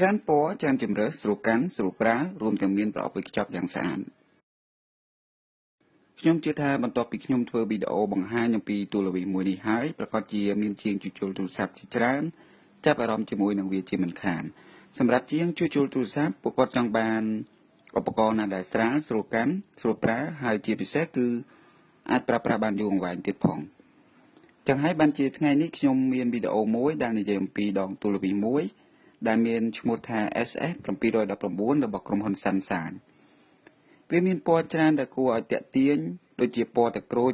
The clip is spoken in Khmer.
ច្រើនពណ៌ច្រើនជម្រើសស្រួលកាន់ស្រួលប្រើរួមទាំងមានប្រអប់វេចខ្ចប់យ៉ាងស្អាតខ្ញុំជឿថាបន្ទាប់ពីខ្ញុំធ្វើវីដេអូបង្ហាញអំពីទូរទស្សន៍មួយនេះហើយប្រកាសជាមានជាងជួសជុលទូរស័ព្ទជាច្រើនចាប់អារម្មណ៍ជាមួយនឹងវាជាមិនខានសម្រាប់ជាងជួសជុលទូរស័ព្ទពួកគាត់ចង់បានឧបករណ៍ណាដែលស្រាលស្រួលកាន់ស្រួលប្រើហើយជាពិសេសគឺអាចប្រើប្រាស់បានយូរអង្វែងទៀតផងចឹងហើយបានជាថ្ងៃនេះខ្ញុំមានវីដេអូមួយដែលនិយាយអំពីដងទូរទស្សន៍មួយដែលមានឈ្មោះថា SS719 របស់ក្រុមហ៊ុន Samsung វាមានពណ៌ច្រើនដែលគួរឲ្យទាក់ទាញដូចជាពណ៌ទឹកក្រូច